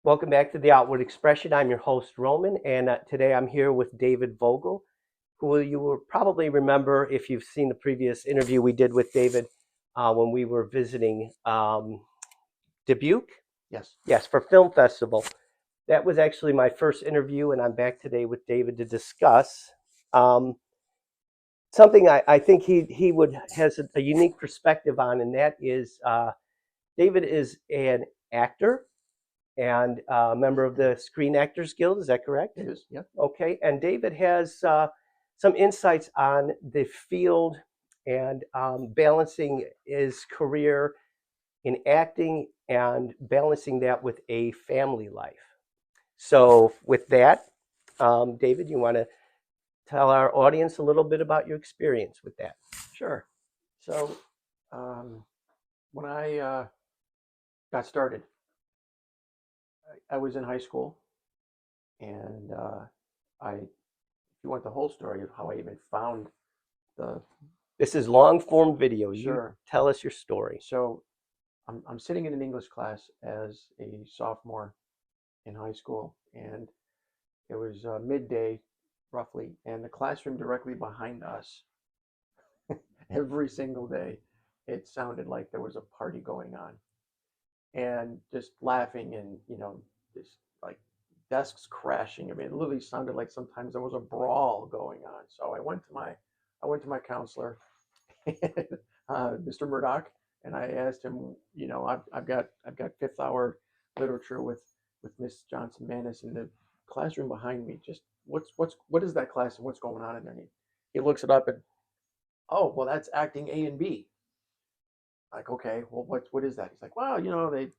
Welcome back to The Outward Expression. I'm your host, Roman, and today I'm here with David Vogel, who you will probably remember if you've seen the previous interview we did with David when we were visiting Dubuque. Yes. Yes, for Film Festival. That was actually my first interview, and I'm back today with David to discuss something I think he would has a unique perspective on, and that is David is an actor and a member of the Screen Actors Guild. Is that correct? It is, yeah. Okay. And David has some insights on the field and balancing his career in acting and balancing that with a family life. So, with that, David, you want to tell our audience a little bit about your experience with that? Sure. So, when I got started, I was in high school, and if you want the whole story of how I even found the This is long form video. You Sure. tell us your story. So, I'm sitting in an English class as a sophomore in high school, and it was midday, roughly, and the classroom directly behind us, every single day, it sounded like there was a party going on. And just laughing and just like desks crashing. I mean, it literally sounded like sometimes there was a brawl going on. So I went to my counselor, Mr. Murdoch, and I asked him, I've got fifth hour literature with Miss Johnson Manis in the classroom behind me. Just what is that class and what's going on in there? And he looks it up and, oh, well, that's acting A and B. Like, okay, well, what is that? He's like, well, they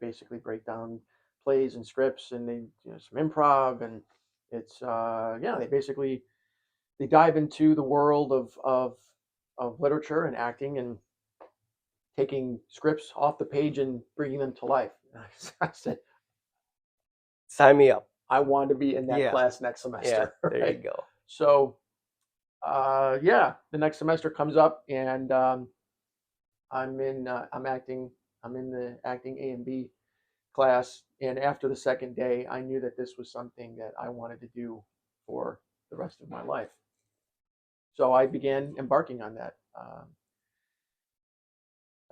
basically break down plays and scripts, and they some improv, and it's they dive into the world of literature and acting and taking scripts off the page and bringing them to life. And I said, sign me up. I want to be in that class next semester. Yeah, there you go. So, the next semester comes up, and I'm in the acting A and B class, and after the second day, I knew that this was something that I wanted to do for the rest of my life. So I began embarking on that.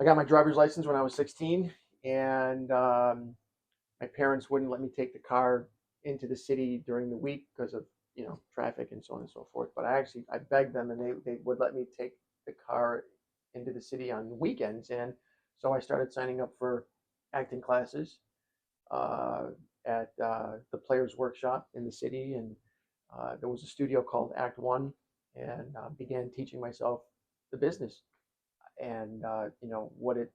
I got my driver's license when I was 16, and my parents wouldn't let me take the car into the city during the week because of traffic and so on and so forth. But I begged them, and they would let me take the car into the city on weekends. And so I started signing up for acting classes at the Players Workshop in the city, and there was a studio called Act One, and began teaching myself the business and what it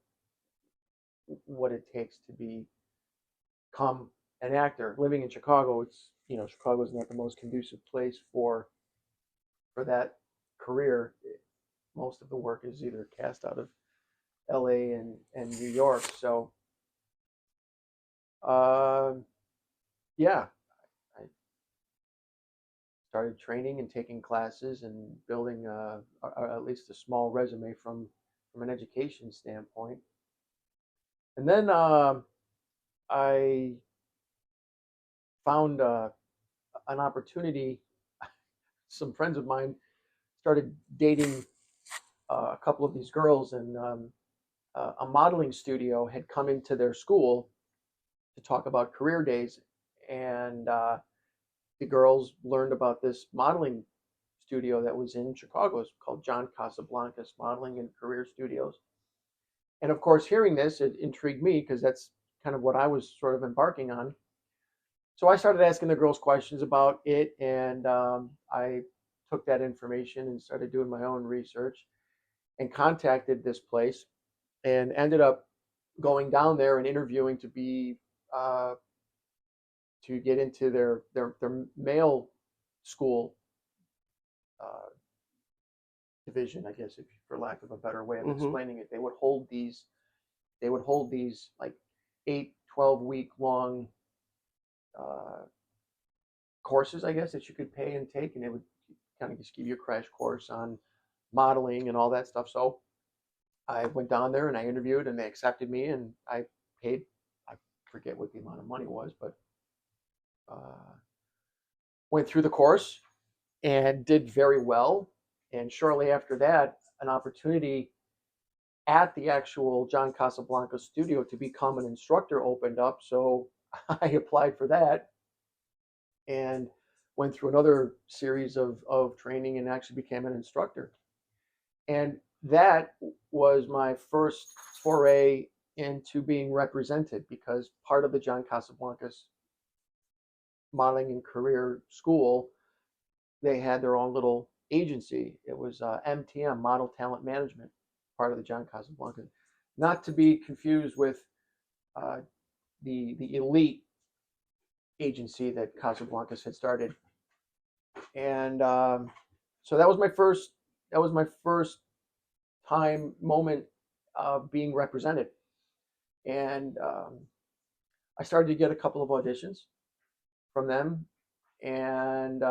takes to become an actor. Living in Chicago, Chicago is not the most conducive place for that career. Most of the work is either cast out of LA and New York. So, yeah, I started training and taking classes and building at least a small resume from an education standpoint. And then I found an opportunity. Some friends of mine started dating a couple of these girls, and a modeling studio had come into their school to talk about career days, and the girls learned about this modeling studio that was in Chicago. It's called John Casablancas Modeling and Career Studios. And of course, hearing this, it intrigued me because that's kind of what I was sort of embarking on. So I started asking the girls questions about it, and I took that information and started doing my own research and contacted this place and ended up going down there and interviewing to be to get into their male school division, I guess, if for lack of a better way of explaining it. They would hold these like 8-12 week long courses, I guess, that you could pay and take, and it would kind of just give you a crash course on modeling and all that stuff. So I went down there and I interviewed, and they accepted me, and I paid, I forget what the amount of money was, but went through the course and did very well. And shortly after that, an opportunity at the actual John Casablanca studio to become an instructor opened up. So I applied for that and went through another series of training and actually became an instructor. And that was my first foray into being represented, because part of the John Casablancas modeling and career school, they had their own little agency. It was MTM, Model Talent Management, part of the John Casablanca. Not to be confused with uh, the elite agency that Casablancas had started. And so that was my first. That was my first time moment of being represented, and I started to get a couple of auditions from them, and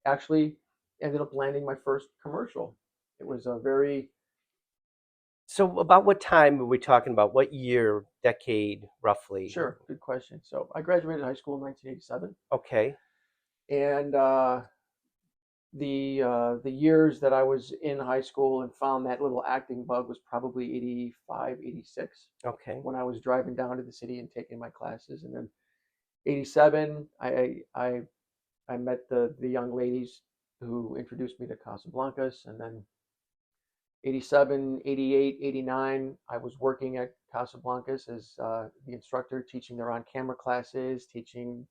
actually ended up landing my first commercial. It was a very So about what time are we talking about? What year, decade, roughly? sure good question. So I graduated high school in 1987, Okay. and the years that I was in high school and found that little acting bug was probably 85, 86, Okay. when I was driving down to the city and taking my classes. And then 87, I met the young ladies who introduced me to Casablancas. And then 87, 88, 89, I was working at Casablancas as the instructor, teaching their on-camera classes, teaching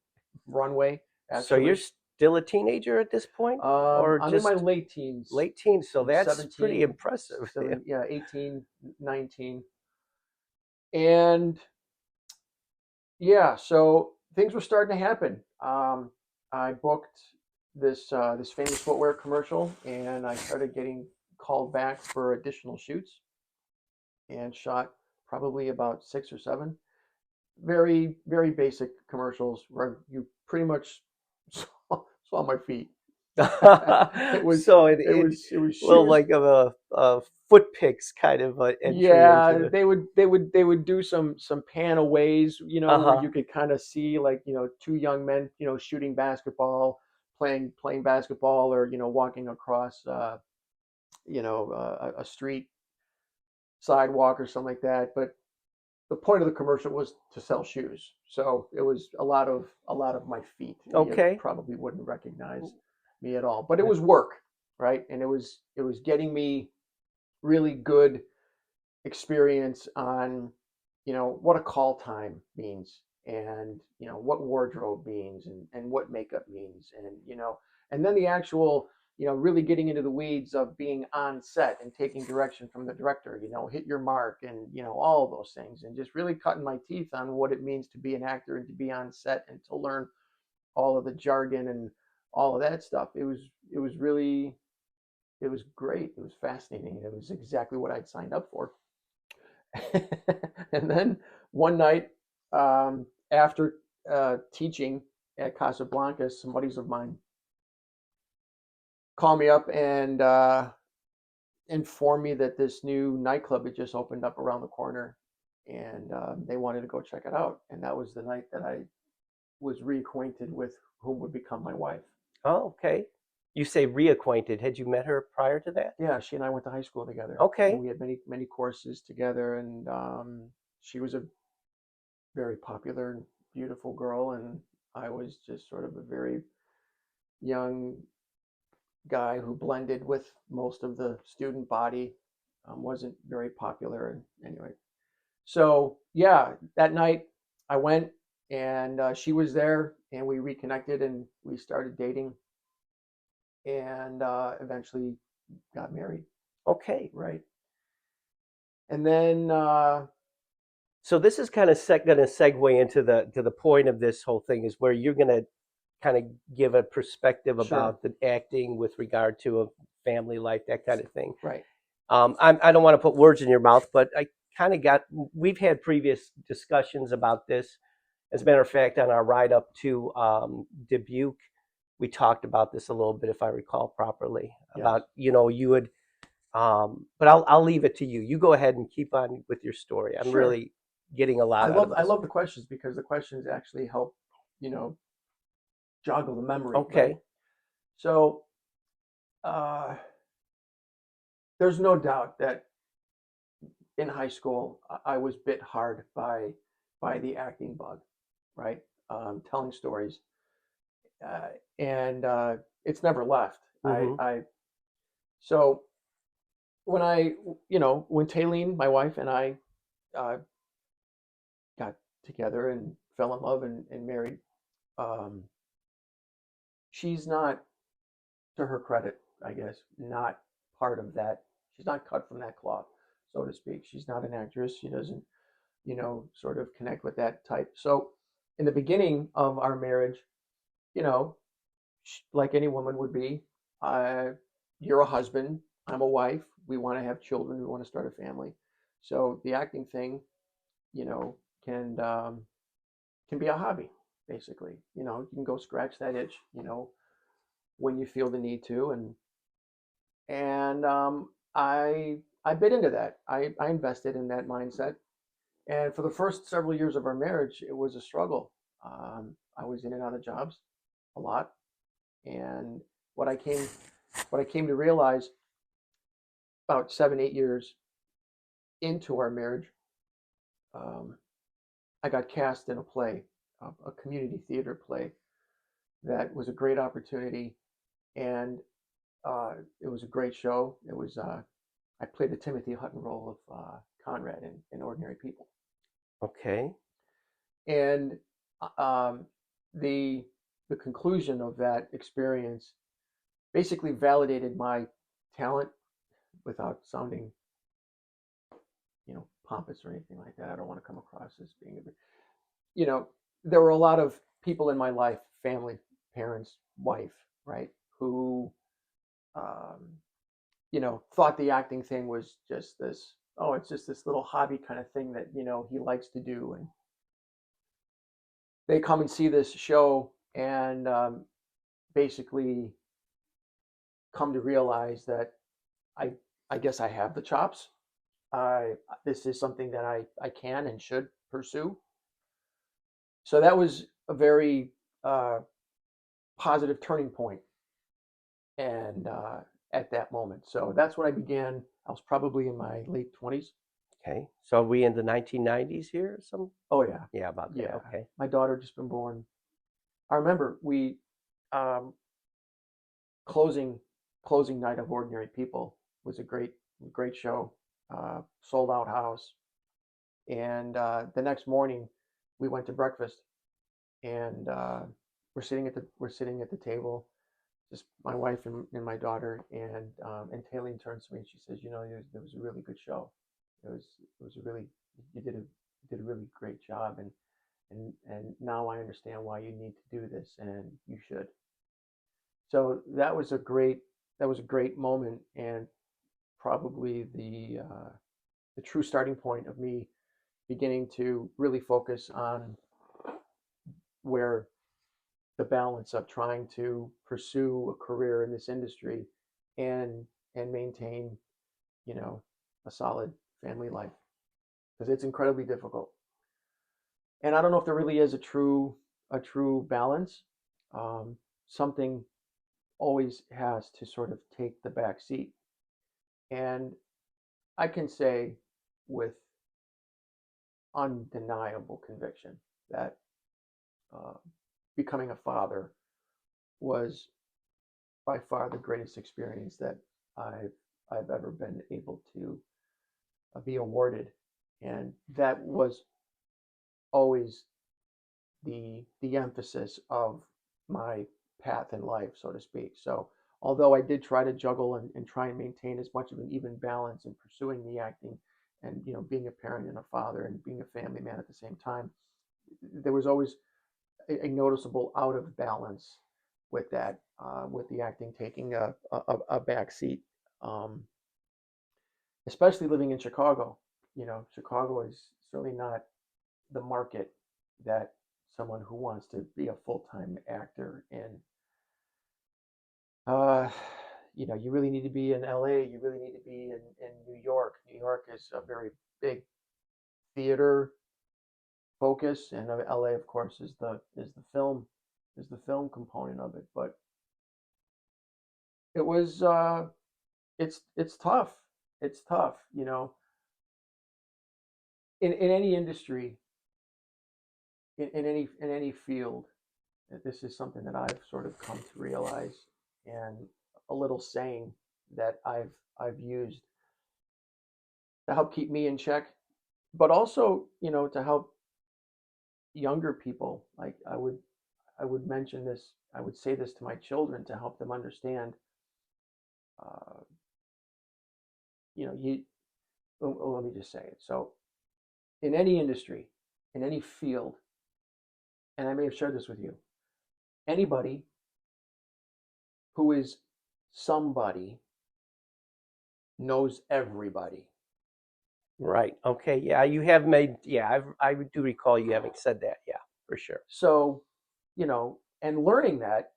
runway, So you're actually. still a teenager at this point, or I'm in my just late teens, late teens? So that's pretty 17, impressive. 7, yeah, 18, 19. And yeah, so things were starting to happen. I booked this famous footwear commercial, and I started getting called back for additional shoots, and shot probably about 6 or 7 very very basic commercials where you pretty much saw my feet. it was So it was well, shoes. like of a foot picks kind of entry into Yeah, the. they would do some panaways, where Uh-huh. you could kind of see, like, two young men, shooting basketball, playing basketball, or walking across a street sidewalk or something like that. But the point of the commercial was to sell shoes, so it was a lot of my feet. You Okay. probably wouldn't recognize me at all, but it was work, right? And it was getting me really good experience on what a call time means, and what wardrobe means, and what makeup means, and then the actual, really getting into the weeds of being on set and taking direction from the director, hit your mark, and all of those things, and just really cutting my teeth on what it means to be an actor and to be on set and to learn all of the jargon and all of that stuff. It was really, it was great. It was fascinating. It was exactly what I'd signed up for. And then one night, after teaching at Casablanca, some buddies of mine called me up and informed me that this new nightclub had just opened up around the corner, and they wanted to go check it out. And that was the night that I was reacquainted with whom would become my wife. Oh, okay. You say reacquainted. Had you met her prior to that? Yeah, she and I went to high school together, and Okay. we had many many courses together. And she was a very popular and beautiful girl, and I was just sort of a very young guy who blended with most of the student body, wasn't very popular. And anyway, so yeah, that night I went, and she was there, and we reconnected, and we started dating, and eventually got married, Okay. right? And then So this is kind of going to segue into the point of this whole thing is where you're going to kind of give a perspective sure, about the acting with regard to a family life, that kind of thing. right, I don't want to put words in your mouth, but I kind of we've had previous discussions about this. As a matter of fact, on our ride up to Dubuque, we talked about this a little bit, if I recall properly, yes. about, you would, but I'll leave it to you. You go ahead and keep on with your story. I'm Sure. really getting a lot out of I this. love the questions because the questions actually help, you know, joggle the memory, right? Okay. So uh, there's no doubt that in high school I was bit hard by the acting bug, right? Telling stories, uh, and it's never left. Hmm. I so when when Taylene, my wife, and I uh, got together and fell in love and married, um, she's not, to her credit, I guess, not part of that. She's not cut from that cloth, so to speak. She's not an actress. She doesn't, sort of connect with that type. So, in the beginning of our marriage, you know, like any woman would be, uh, you're a husband, I'm a wife. We want to have children. We want to start a family. So the acting thing, you know, can can be a hobby, basically. You can go scratch that itch, when you feel the need to, and I bit into that. I invested in that mindset, and for the first several years of our marriage, it was a struggle. I was in and out of jobs a lot, and what I came what I came to realize about 7 8 years into our marriage, um, I got cast in a play, a community theater play that was a great opportunity, and it was a great show. It was I played the Timothy Hutton role of Conrad in Ordinary People, Okay. and um, the the conclusion of that experience basically validated my talent without sounding, pompous or anything like that. I don't want to come across as being you know, there were a lot of people in my life, family, parents, wife, right, who um, thought the acting thing was just this, oh, it's just this little hobby kind of thing that, he likes to do. And they come and see this show and basically come to realize that I, I guess I have the chops. I This is something that I can and should pursue. So that was a very uh, positive turning point, and at that moment. So that's when I began. I was probably in my late 20s. Okay. So are we in the 1990s here? Some. Oh yeah, Yeah, about that. yeah. Okay. My daughter just been born. I remember we um, closing closing night of Ordinary People was a great show. Sold out house, and the next morning we went to breakfast, and we're sitting at the table, just my wife and my daughter, and Taylene turns to me and she says, there was a really good show. It was a really you did a really great job, and now I understand why you need to do this, and you should. So that was a great moment, and probably the true starting point of me beginning to really focus on where the balance of trying to pursue a career in this industry and maintain, you know, a solid family life, because it's incredibly difficult. And I don't know if there really is a true balance. Something always has to sort of take the back seat. And I can say with undeniable conviction that uh, becoming a father was by far the greatest experience that I've I've ever been able to be awarded, and that was always the emphasis of my path in life, so to speak. So although I did try to juggle and try and maintain as much of an even balance in pursuing the acting and being a parent and a father and being a family man at the same time, there was always a noticeable out of balance with that, with the acting taking a back seat, um, especially living in Chicago. Chicago is certainly not the market that someone who wants to be a full-time actor in. Uh, you really need to be in LA. You really need to be in New York. New York is a very big theater. focus, and LA, of course, is the film component of it. But it was it's tough. It's tough, in any industry, in any field. This is something that I've sort of come to realize, and a little saying that I've used to help keep me in check, but also, to help younger people. Like I would mention this, I would say this to my children to help them understand. Uh, you. Let me just say it. So, in any industry, in any field, and I may have shared this with you, anybody who is somebody knows everybody. Right. Okay. Yeah, you have made. Yeah, I do recall you having said that. Yeah, for sure. So, and learning that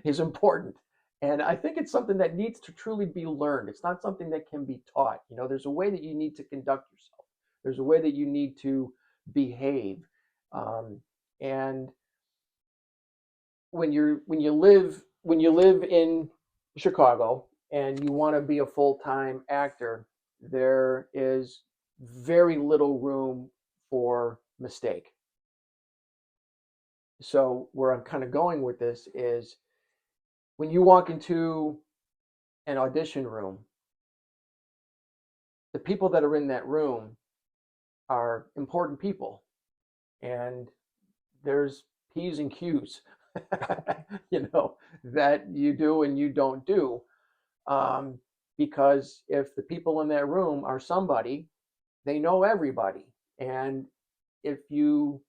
is important. And I think it's something that needs to truly be learned. It's not something that can be taught. There's a way that you need to conduct yourself. There's a way that you need to behave. And when you live in Chicago and you want to be a full-time actor, there is very little room for mistake. So where I'm kind of going with this is when you walk into an audition room, the people that are in that room are important people, and there's P's and Q's, that you do and you don't do. Um, because if the people in that room are somebody, they know everybody. And if you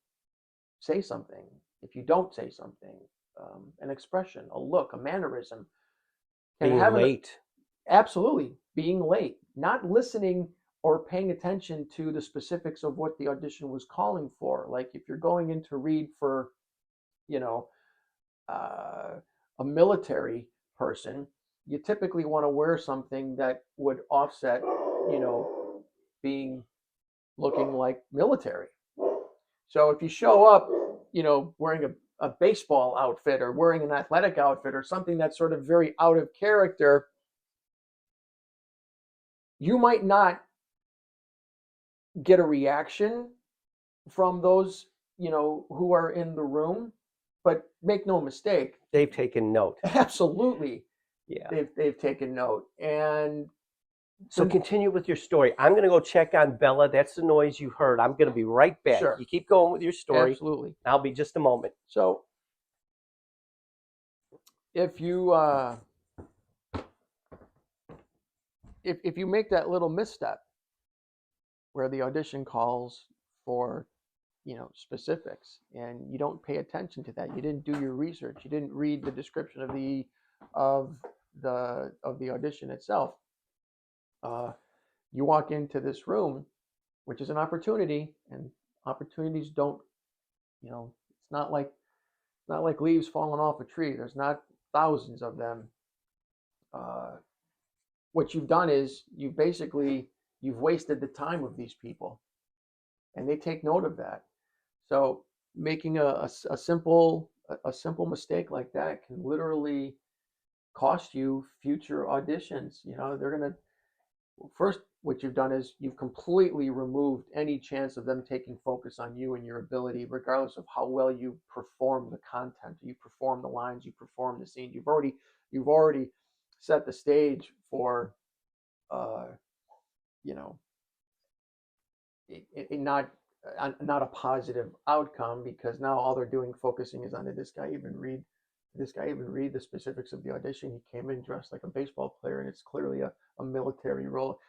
say something, if you don't say something, an expression, a look, a mannerism can Being have an late. absolutely being late, not listening or paying attention to the specifics of what the audition was calling for. Like if you're going in to read for, you know, uh, a military person, you typically want to wear something that would offset, being looking like military. So if you show up, wearing a baseball outfit or wearing an athletic outfit or something that's sort of very out of character, you might not get a reaction from those, who are in the room. But make no mistake, They've taken note. absolutely, Yeah. they've taken note. And So continue with your story. I'm going to go check on Bella. That's the noise you heard. I'm going to be right back. sure, You keep going with your story. absolutely. I'll be just a moment. So if you if you make that little misstep where the audition calls for, specifics, and you don't pay attention to that, you didn't do your research, you didn't read the description of the audition itself, uh, you walk into this room, which is an opportunity, and opportunities don't, it's not like leaves falling off a tree. There's not thousands of them. uh, what you've done is you've wasted the time of these people, and they take note of that. So making a simple mistake like that can literally cost you future auditions. They're gonna first, what you've done is you've completely removed any chance of them taking focus on you and your ability, regardless of how well you perform the content, you perform the lines, you perform the scenes. You've already set the stage for uh, you know not a positive outcome, because now all they're doing focusing is on, did this guy even read the specifics of the audition? He came in dressed like a baseball player, and it's clearly a military role.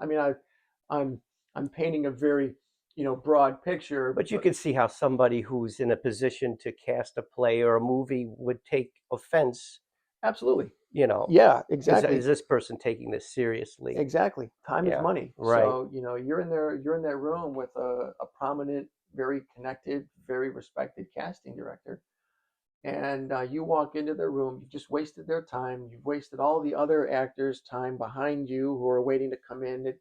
I mean, I'm I'm painting a very, broad picture, But you but can see how somebody who's in a position to cast a play or a movie would take offense, absolutely, you know, yeah, is exactly. this person taking this seriously? Exactly. Time is Yeah, money. right. So, you're in that room with a prominent, very connected, very respected casting director. And you walk into their room, you've just wasted their time. You've wasted all the other actors' time behind you who are waiting to come in.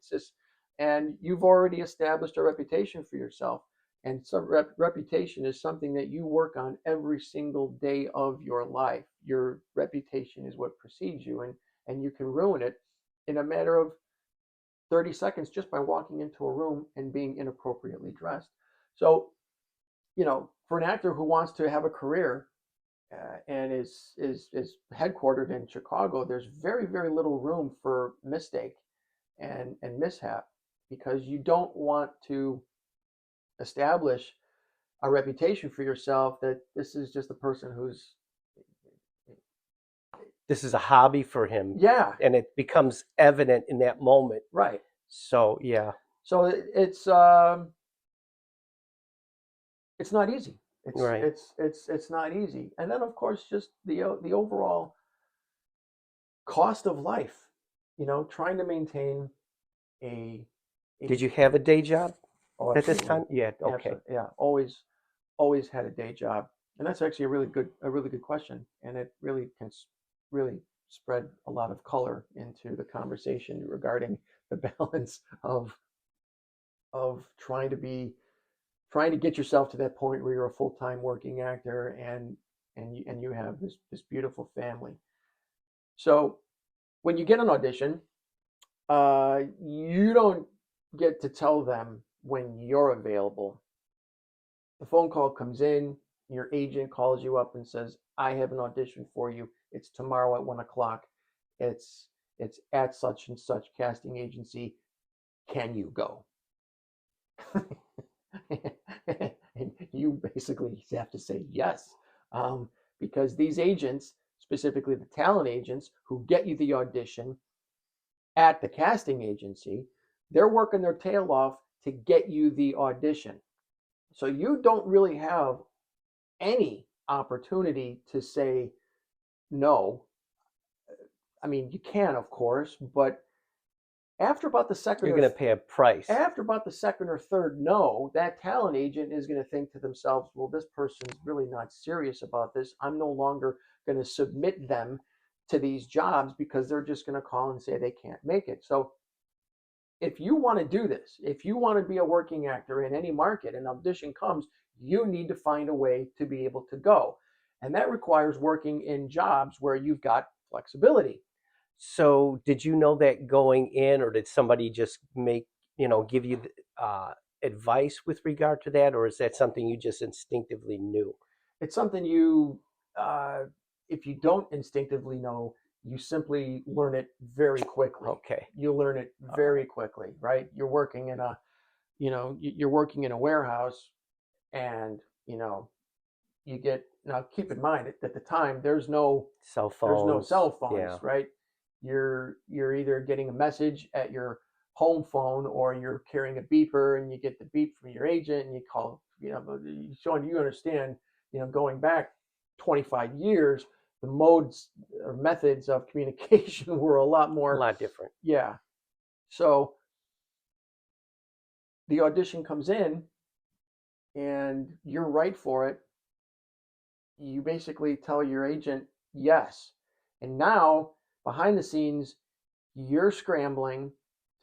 And you've already established a reputation for yourself. And some reputation is something that you work on every single day of your life. Your reputation is what precedes you, and you can ruin it in a matter of 30 seconds just by walking into a room and being inappropriately dressed. So, for an actor who wants to have a career and is headquartered in Chicago, there's very, very little room for mistake and mishap, because you don't want to establish a reputation for yourself that this is just a person who's, This is a hobby for him, yeah, and it becomes evident in that moment. right. So yeah, So it's not easy. It's right. it's it's not easy. And then of course just the overall cost of life. Trying to maintain a Did you have a day job oh, at this absolutely, time? Yeah. Okay. absolutely, yeah. Always had a day job, and that's actually a really good question, and it really can really spread a lot of color into the conversation regarding the balance of trying to get yourself to that point where you're a full-time working actor, and you have this beautiful family. So when you get an audition, you don't get to tell them when you're available. The phone call comes in, your agent calls you up and says, I have an audition for you. It's tomorrow at 1 o'clock. It's at such and such casting agency. Can you go? And you basically have to say yes, because these agents, specifically the talent agents who get you the audition at the casting agency, they're working their tail off to get you the audition. So you don't really have any opportunity to say no. I mean, you can, of course, but after about the second You're or going to pay a price. after about the second or third no, that talent agent is going to think to themselves, well, this person's really not serious about this. I'm no longer going to submit them to these jobs because they're just going to call and say they can't make it. So if you want to do this, if you want to be a working actor in any market and audition comes, you need to find a way to be able to go. And that requires working in jobs where you've got flexibility. So did you know that going in, or did somebody just give you advice with regard to that, or is that something you just instinctively knew? It's something you, if you don't instinctively know, you simply learn it very quickly. Okay. You learn it very quickly, right? You're working in a warehouse, and you get, now keep in mind at the time Cell there's no phones. cell phones, Yeah. right? You're either getting a message at your home phone, or you're carrying a beeper and you get the beep from your agent and you call, showing you understand, going back 25 years, the modes or methods of communication were a lot A more, lot different. yeah. So the audition comes in and you're right for it. You basically tell your agent yes. And now, behind the scenes, you're scrambling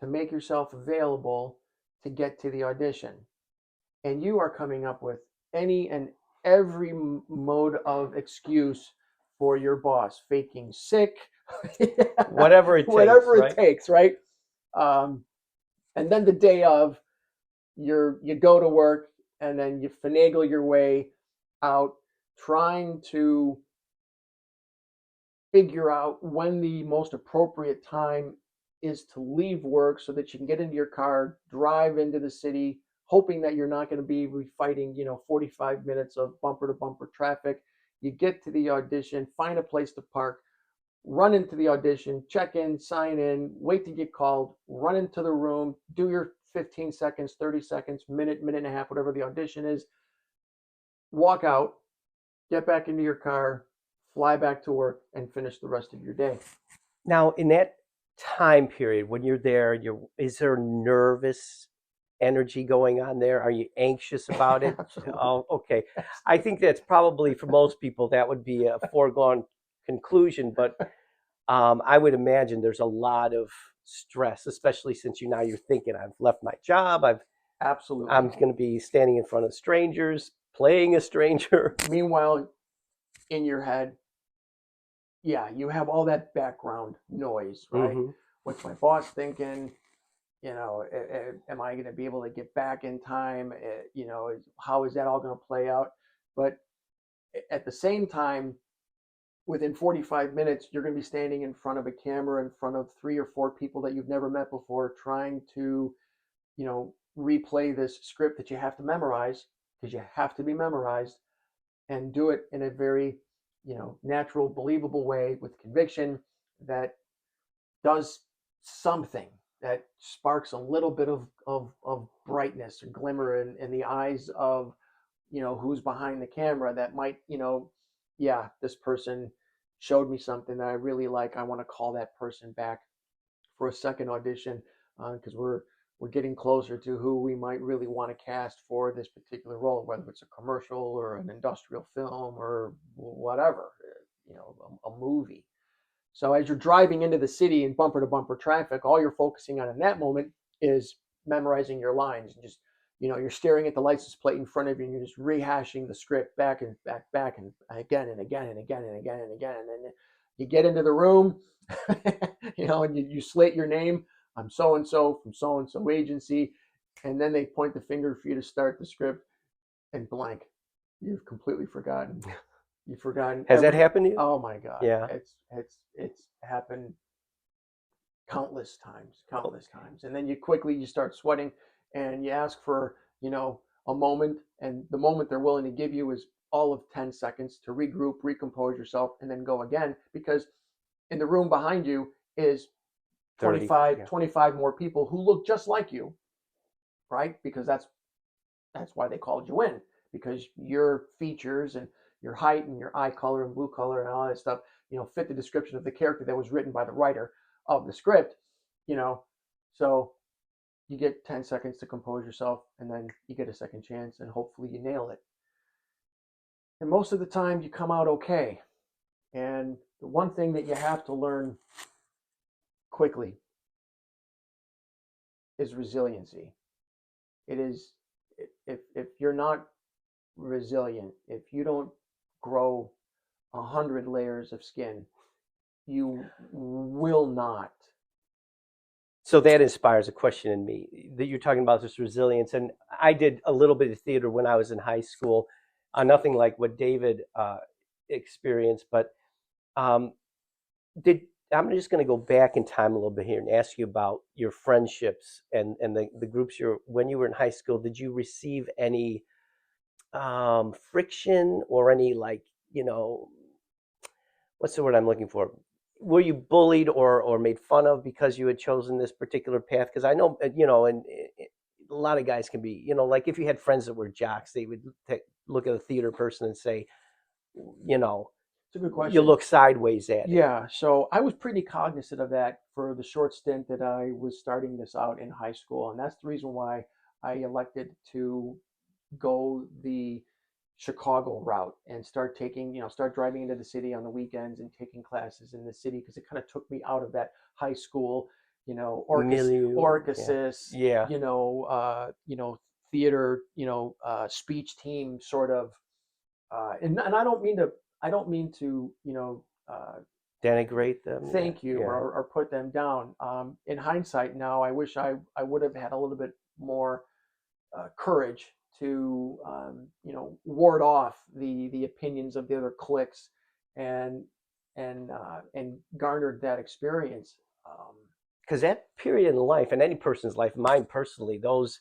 to make yourself available to get to the audition. And you are coming up with any and every mode of excuse for your boss, faking sick, Whatever it takes, whatever it right? takes, right? And then the day of, you go to work, and then you finagle your way out, trying to figure out when the most appropriate time is to leave work so that you can get into your car, drive into the city, hoping that you're not going to be fighting, 45 minutes of bumper to bumper traffic. You get to the audition, find a place to park, run into the audition, check in, sign in, wait to get called, run into the room, do your 15 seconds, 30 seconds, minute, minute and a half, whatever the audition is, walk out, get back into your car, fly back to work, and finish the rest of your day. Now, in that time period when you're there, is there nervous energy going on there? Are you anxious about it? Absolutely. Oh, okay. I think that's probably, for most people, that would be a foregone conclusion, but I would imagine there's a lot of stress, especially since now you're thinking, I've left my job, I've I'm Absolutely. going to be standing in front of strangers, playing a stranger. Meanwhile, in your head, yeah, you have all that background noise, right? Hmm. What's my boss thinking? You know, am I going to be able to get back in time? You know, how is that all going to play out? But at the same time, within 45 minutes, you're going to be standing in front of a camera in front of 3 or 4 people that you've never met before, trying to, replay this script that you have to memorize because you have to be memorized and do it in a very, natural, believable way with conviction that does something that sparks a little bit of brightness or glimmer in the eyes of who's behind the camera that might yeah, this person showed me something that I really like. I want to call that person back for a second audition because we're getting closer to who we might really want to cast for this particular role, whether it's a commercial or an industrial film or whatever, a movie. So as you're driving into the city in bumper to bumper traffic, all you're focusing on in that moment is memorizing your lines and just, you're staring at the license plate in front of you and you're just rehashing the script back and back and again and again and again and again and again. And then you get into the room, and you slate your name. I'm so and so from so and so agency. And then they point the finger for you to start the script and blank. You've completely forgotten. You've forgotten Has that every. happened to you? Oh my God! Yeah. It's happened countless times, and then you start sweating, and you ask for a moment, and the moment they're willing to give you is all of 10 seconds to regroup, recompose yourself, and then go again because in the room behind you is 30. 25 Yeah. 25 more people who look just like you, right? Because that's why they called you in, because your features and your height and your eye color and blue color and all that stuff, fit the description of the character that was written by the writer of the script, you know. So you get 10 seconds to compose yourself and then you get a second chance and hopefully you nail it. And most of the time you come out okay. And the one thing that you have to learn quickly is resiliency. It is if you're not resilient, if you don't grow 100 layers of skin, you will not. So that inspires a question in me that you're talking about this resilience. And I did a little bit of theater when I was in high school, nothing like what David experienced, but um, did I'm just going to go back in time a little bit here and ask you about your friendships and the groups you're when you were in high school. Did you receive any friction or any like what's the word I'm looking for? Were you bullied or made fun of because you had chosen this particular path? Because I know and a lot of guys can be like if you had friends that were jocks, they would look at a theater person and say you know It's a good you question. look sideways at it. Yeah, so I was pretty cognizant of that for the short stint that I was starting this out in high school, and that's the reason why I elected to go the Chicago route and start driving into the city on the weekends and taking classes in the city because it kind of took me out of that high school, Milieu, yeah, orchesis, yeah. theater, speech team sort of, and I don't mean to, Denigrate them, yeah, thank you yeah. or put them down. In hindsight, now I wish I would have had a little bit more courage to ward off the opinions of the other cliques and and garnered that experience. Because that period in life, in any person's life, mine personally, those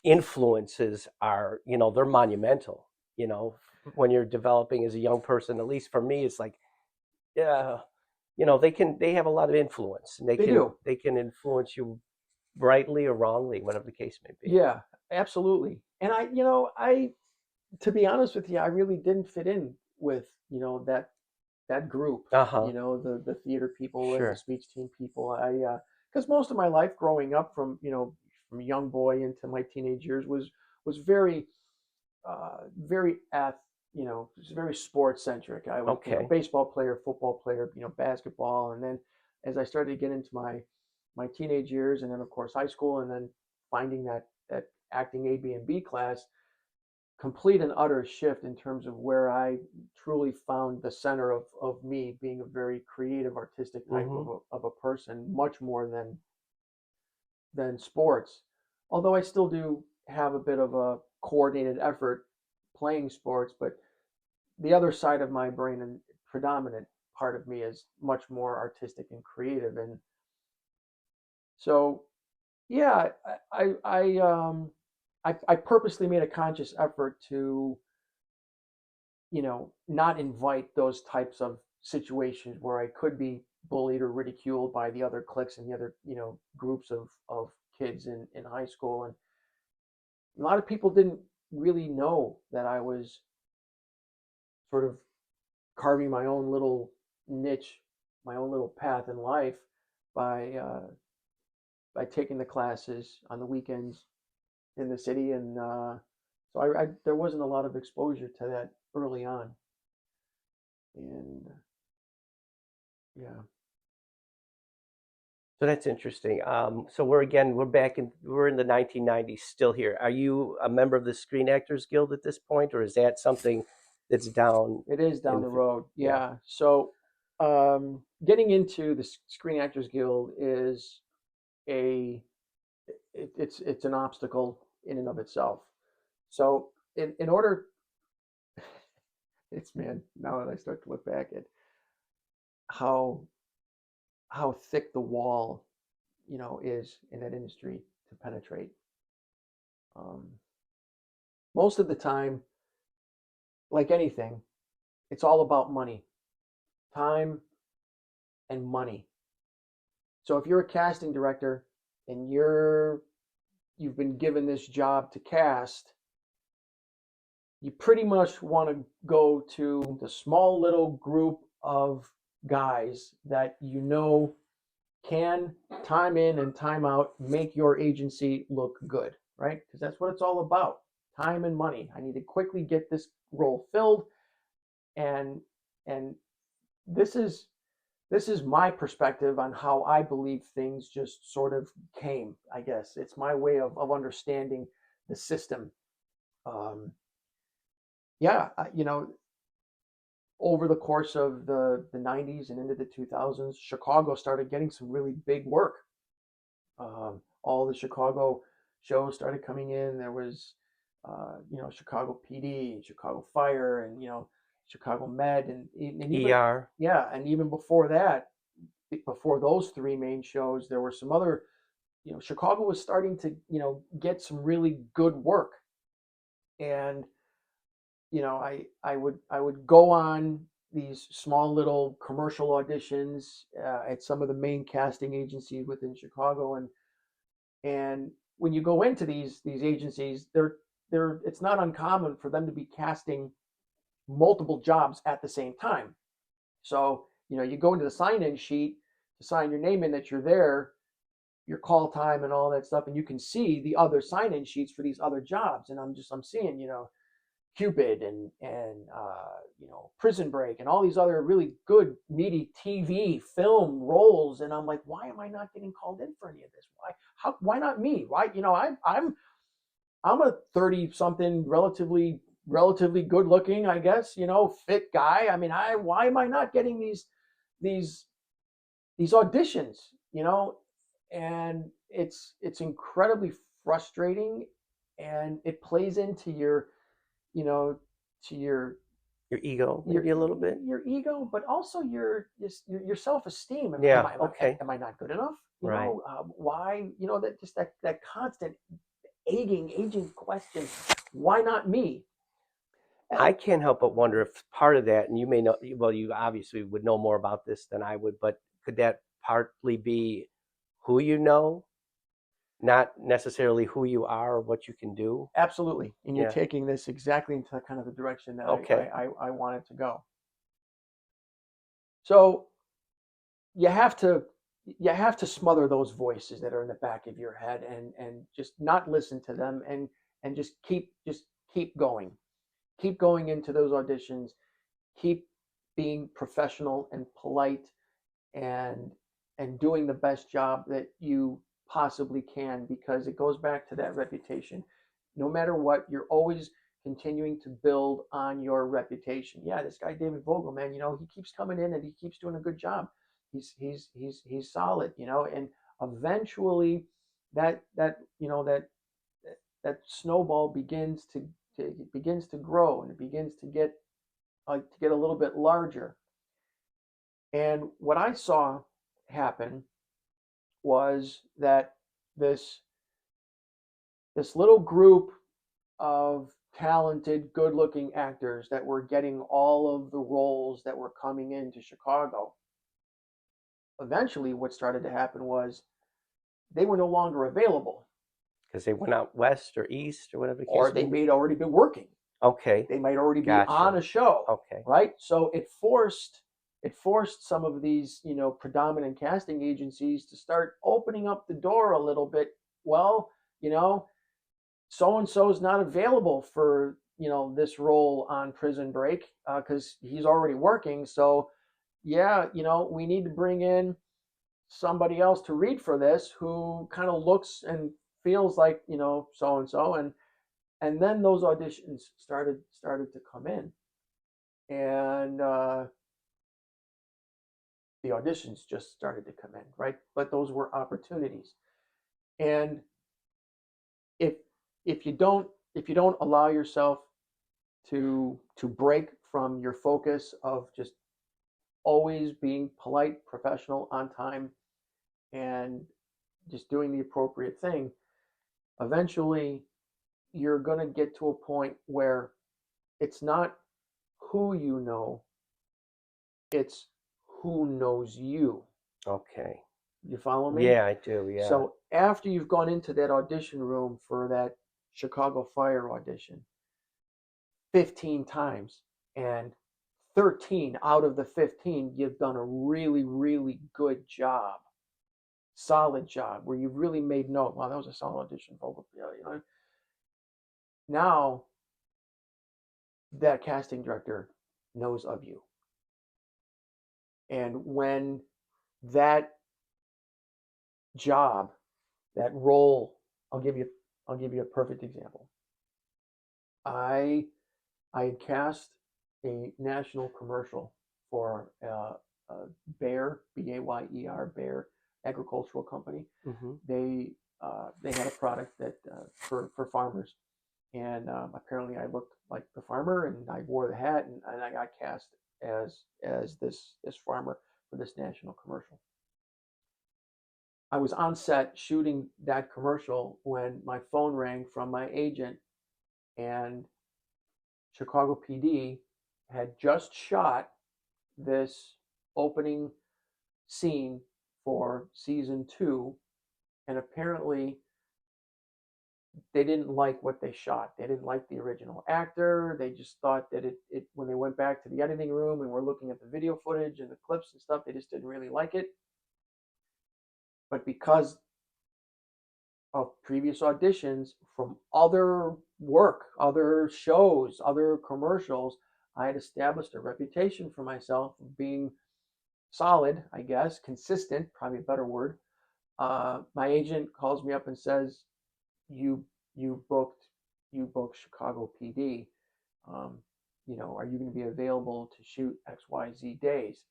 influences are, they're monumental. You know, when you're developing as a young person, at least for me, it's like, yeah, they have a lot of influence, and they They can do. they can influence you rightly or wrongly, whatever the case may be. Yeah, absolutely. And I to be honest with you, I really didn't fit in with that group. Uh huh. The theater people and the Sure. speech team people. Because most of my life growing up from a young boy into my teenage years was very very very sports centric. I was Okay. baseball player, football player, basketball, and then as I started to get into my teenage years, and then of course high school, and then finding that acting A, B, and B class, complete and utter shift in terms of where I truly found the center of me, being a very creative, artistic type Hmm. of a person, much more than sports. Although I still do have a bit of a coordinated effort playing sports, but the other side of my brain and predominant part of me is much more artistic and creative. And so, yeah, I purposely made a conscious effort to, not invite those types of situations where I could be bullied or ridiculed by the other cliques and the other, groups of kids in high school. And a lot of people didn't really know that I was sort of carving my own little niche, my own little path in life by taking the classes on the weekends in the city. And so there wasn't a lot of exposure to that early on. And yeah. So that's interesting. So we're in the 1990s still here. Are you a member of the Screen Actors Guild at this point, or is that something that's down It is in down the the road. yeah. Yeah. So, getting into the Screen Actors Guild is a it's an obstacle in and of itself. So, in order, it's man. Now that I start to look back at how how thick the wall, is in that industry to penetrate. Um, Most of the time, like anything, it's all about money, time, and money. So if you're a casting director and you've been given this job to cast, you pretty much want to go to the small little group of guys that can time in and time out make your agency look good, right? Because that's what it's all about. Time and money. I need to quickly get this role filled, and and this is this is my perspective on how I believe things just sort of came. I guess it's my way of understanding the system. Um, yeah, over the course of the 90s and into the 2000s, Chicago started getting some really big work. All the Chicago shows started coming in. There was, Chicago PD, Chicago Fire, and Chicago Med, and even ER. yeah, and even before that, before those three main shows, there were some other. Chicago was starting to get some really good work, and I would go on these small little commercial auditions at some of the main casting agencies within Chicago, and when you go into these agencies, they're it's not uncommon for them to be casting multiple jobs at the same time. So you go into the sign-in sheet to sign your name in that you're there, your call time and all that stuff, and you can see the other sign-in sheets for these other jobs, and I'm seeing Cupid and Prison Break and all these other really good meaty TV film roles, and I'm like, why am I not getting called in for any of this? Why not me? Why I'm a 30 something relatively good looking, I guess, fit guy. I mean, why am I not getting these these auditions? And it's incredibly frustrating, and it plays into you know, to Your ego, your maybe a little bit. your ego, but also your self esteem. Am, am Yeah. I Okay. am I not good enough? Right. Why? That just that constant aging question. Why not me? I And can't help but wonder if part of that, and you may know, well, you obviously would know more about this than I would, but could that partly be who you know, not necessarily who you are or what you can do? absolutely, and you're Yeah. taking this exactly into kind of the direction that Okay. I wanted to go. So you have to you have to smother those voices that are in the back of your head, and just not listen to them, and just keep going, keep going into those auditions, keep being professional and polite, and doing the best job that possibly can, because it goes back to that reputation. No matter what, you're always continuing to build on your reputation. Yeah, this guy David Vogel, man, he keeps coming in and he keeps doing a good job. He's solid, and eventually that that snowball begins to grow, and it begins to get a little bit larger. And what I saw happen was that this this little group of talented, good-looking actors that were getting all of the roles that were coming into Chicago. Eventually, what started to happen was they were no longer available, Because they went out west or east or whatever the or case they may be. may already be working. Okay, They might already be on gotcha. a show, Okay, right? So it forced some of these, predominant casting agencies to start opening up the door a little bit. Well, so and so is not available for this role on Prison Break because he's already working. So yeah, we need to bring in somebody else to read for this who kind of looks and feels like so and so, and then those auditions started to come in, and the auditions just started to come in, right? But those were opportunities, and if if you don't allow yourself to break from your focus of just always being polite, professional, on time, and just doing the appropriate thing, eventually you're going to get to a point where it's not who you know, it's who knows you. okay. You follow me? Yeah, I do. Yeah. So after you've gone into that audition room for that Chicago Fire audition 15 times, and 13 out of the 15, you've done a really, really good job, solid job, where you've really made note. Wow, that was a solid audition, Vogel. Now that casting director knows of you. And when that job, that role, I'll give you a perfect example. I I had cast a national commercial for Bayer, Bayer, Bayer Agricultural Company. Hmm. They had a product that for farmers, and apparently I looked like the farmer, and I wore the hat, and I got cast as this farmer for this national commercial. I was on set shooting that commercial when my phone rang from my agent, and Chicago PD had just shot this opening scene for season 2, and apparently they didn't like what they shot. They didn't like the original actor. They just thought that it when they went back to the editing room and were looking at the video footage and the clips and stuff, they just didn't really like it. But because of previous auditions from other work, other shows, other commercials, I had established a reputation for myself of being solid, I guess, consistent, probably a better word. My agent calls me up and says, "You you booked you booked Chicago PD. Um, are you going to be available to shoot XYZ days?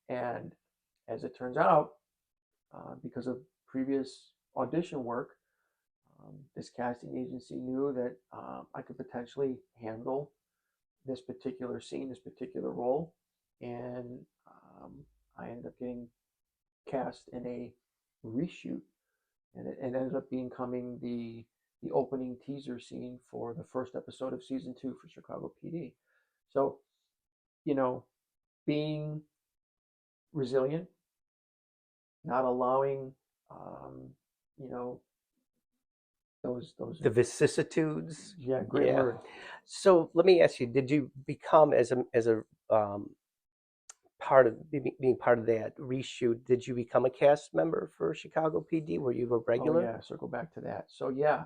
And as it turns out, because of previous audition work, this casting agency knew that I could potentially handle this particular scene, this particular role, and I ended up getting cast in a reshoot, and it ended up becoming the opening teaser scene for the first episode of season 2 for Chicago PD. So, you know, being resilient, not allowing, um, you know, those The vicissitudes. yeah, great Yeah. word. So let me ask you: did you become as a part of being part of that reshoot? Did you become a cast member for Chicago PD? Were you a Oh regular? yeah, circle back to that. So yeah,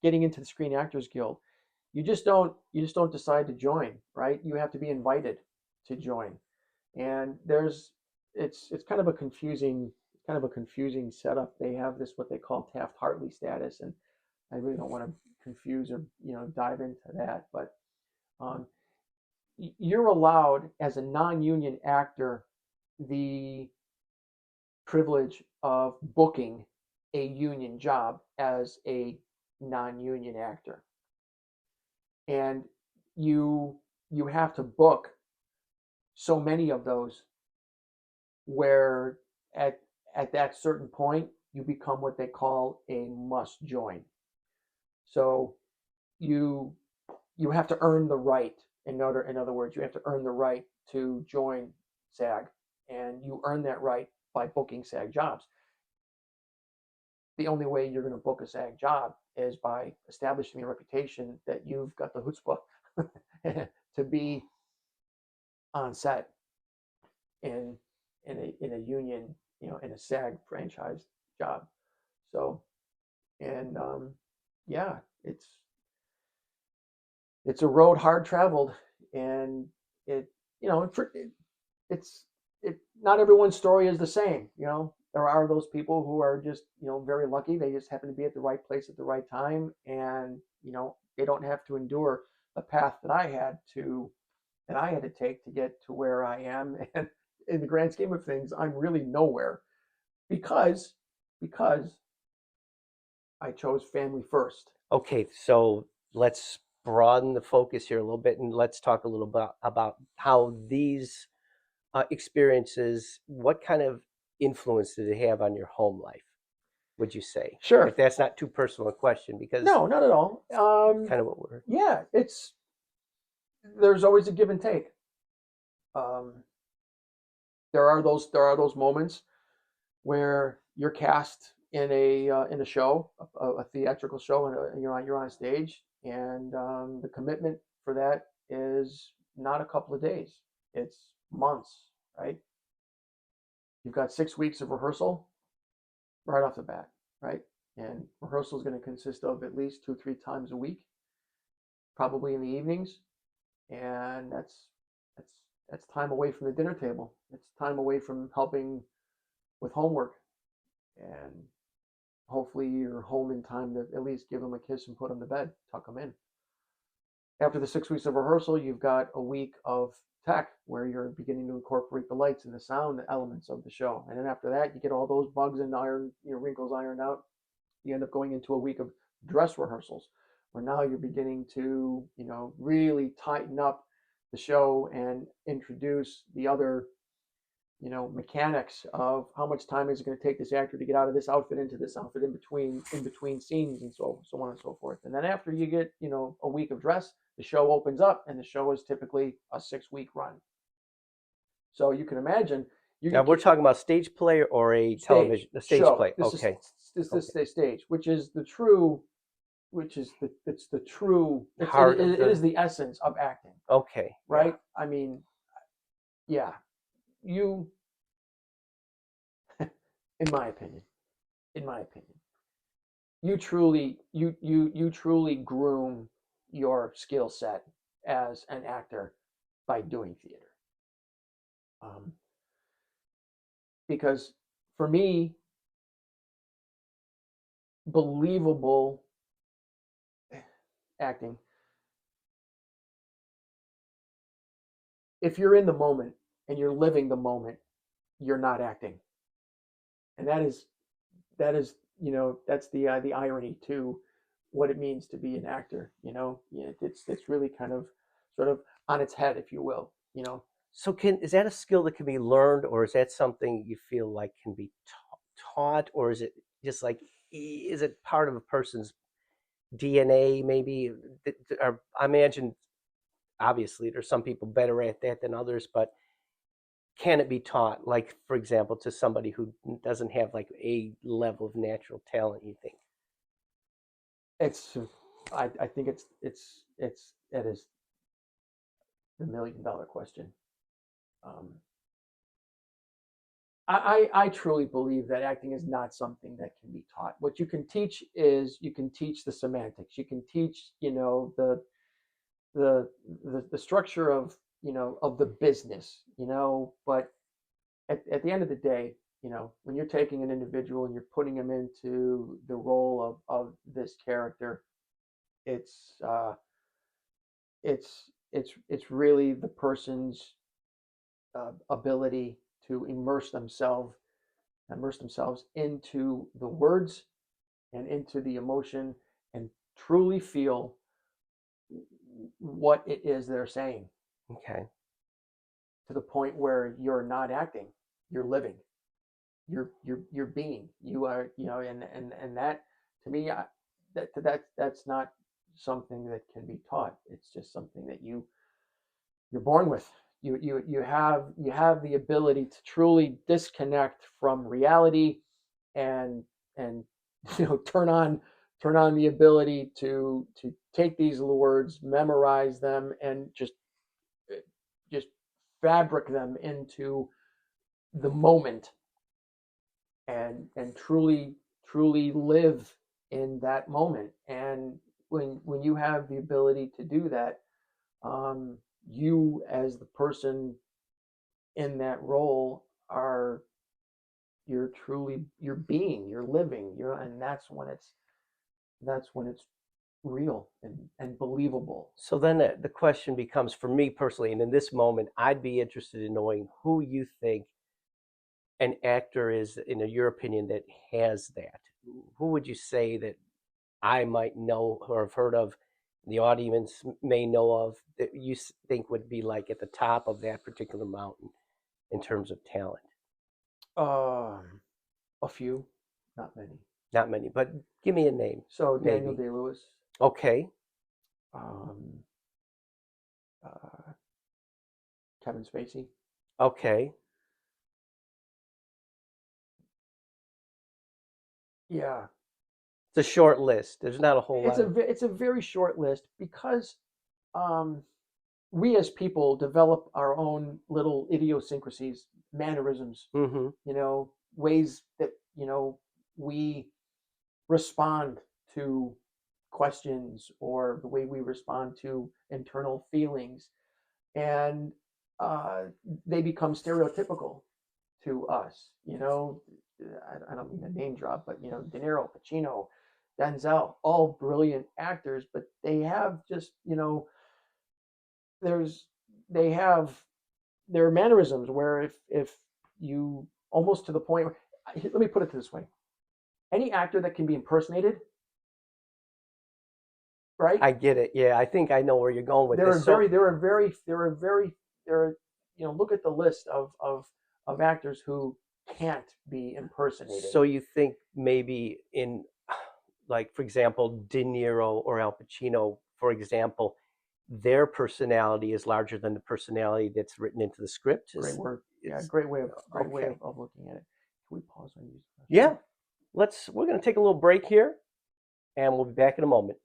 getting into the Screen Actors Guild, you just don't decide to join, right? You have to be invited to join, and it's kind of a confusing kind of a confusing setup. They have this what they call Taft-Hartley status, and I really don't want to confuse or dive into that. But um, you're allowed as a non-union actor the privilege of booking a union job as a non-union actor, and you you have to book so many of those where at at that certain point you become what they call a must join. So you you have to earn the right. In other words, you have to earn the right to join SAG, and you earn that right by booking SAG jobs. The only way you're going to book a SAG job is by establishing a reputation that you've got the chutzpah to be on set in in a union, in a SAG franchise job. So, and yeah, it's a road hard traveled, and it you know it's it not everyone's story is the same. There are those people who are just very lucky. They just happen to be at the right place at the right time, and they don't have to endure the path that I had to take to get to where I am. And in the grand scheme of things, I'm really nowhere because because I chose family first. Okay, so let's broaden the focus here a little bit, and let's talk a little bit about how these experiences, what kind of influence do they have on your home life, would you say? If Sure. that's not too personal a question, because No, not at all. kind of what we're. Yeah, there's always a give and take. Um, there are those moments where you're cast in a show, a theatrical show, and you're on a stage, and the commitment for that is not a couple of days; it's months, right? You've got 6 weeks of rehearsal right off the bat, right? And rehearsal is going to consist of at least 2-3 times a week, probably in the evenings, and that's that's time away from the dinner table. It's time away from helping with homework, and hopefully you're home in time to at least give them a kiss and put them to bed, tuck them in. After the 6 weeks of rehearsal, you've got a week of tech where you're beginning to incorporate the lights and the sound elements of the show. And then after that, you get all those bugs and wrinkles ironed out. You end up going into a week of dress rehearsals where now you're beginning to, really tighten up the show and introduce the other mechanics of how much time is it going to take this actor to get out of this outfit into this outfit in between scenes, and so on and so forth. And then after you get a week of dress, the show opens up, and the show is typically a 6 week run. So you can imagine Now you we're get talking about stage play or a stage television, a stage show. play. This is Okay, this okay. is the stage, which is the true, it's the true. Heart of It is the. the essence of acting, Okay, yeah. right? I mean, yeah, you, in my opinion, in my opinion. You truly groom your skill set as an actor by doing theater. Um, because for me, believable acting, if you're in the moment and you're living the moment, you're not acting, and that's the irony to what it means to be an actor. It's really kind of sort of on its head, if you will. So is that a skill that can be learned, or is that something you feel like can be taught, or is it just like is it part of a person's DNA? Maybe, or I imagine obviously there's some people better at that than others, but can it be taught? Like for example, to somebody who doesn't have like a level of natural talent, you think? It's I think it is the $1 million question. Um, I truly believe that acting is not something that can be taught. What you can teach is you can teach the semantics. You can teach the the structure of of the business. But at the end of the day, when you're taking an individual and you're putting him into the role of this character, it's it's really the person's ability to immerse themselves into the words and into the emotion and truly feel what it is they're saying, Okay. to the point where you're not acting, you're living, you're being, you are, and that, to me, that's not something that can be taught. It's just something that you're born with. You have the ability to truly disconnect from reality, and and turn on the ability to take these words, memorize them, and just fabric them into the moment, and truly live in that moment. And when you have the ability to do that, you, as the person in that role, are you're being, you're living, and that's when it's real and believable. So then the question becomes for me personally, and in this moment, I'd be interested in knowing who you think an actor is, in your opinion, that has that. Who would you say that I might know or have heard of, the audience may know of, that you think would be like at the top of that particular mountain in terms of talent? um a few, not many. Not many, but give me a name, So Daniel maybe. Day-Lewis, Okay, um uh Kevin Spacey. okay. Yeah, It's a short list. There's not a whole it's lot of. it's a very short list, because um we as people develop our own little idiosyncrasies, mannerisms, Mm-hmm. ways that we respond to questions, or the way we respond to internal feelings, and uh, they become stereotypical to us. I don't mean to name drop, but De Niro, Pacino, Denzel, all brilliant actors, but they have just there's they have their mannerisms, where if you, almost to the point where, let me put it this way: any actor that can be impersonated, right? I get it. Yeah, I think I know where you're going with this. So, There are, look at the list of actors who can't be impersonated. so you think maybe in, like, for example, De Niro or Al Pacino, for example, their personality is larger than the personality that's written into the script. Great word. Yeah, Is great way okay. of looking at it. Can we pause on these Yeah, questions? we're going to take a little break here, and we'll be back in a moment.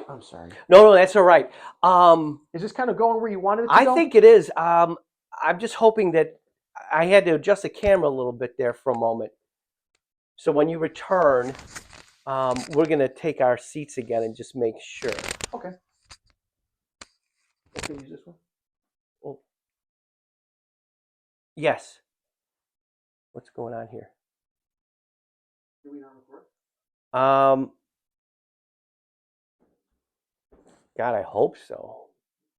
I'm sorry. No, that's all right. Um, Is this kind of going where you wanted it to I go? think it is. I'm just hoping that I had to adjust the camera a little bit there for a moment. So when you return, we're going to take our seats again and just make sure. Okay. Okay, use this one. Oh, yes. What's going on here? Do we not record? Um, God, I hope so.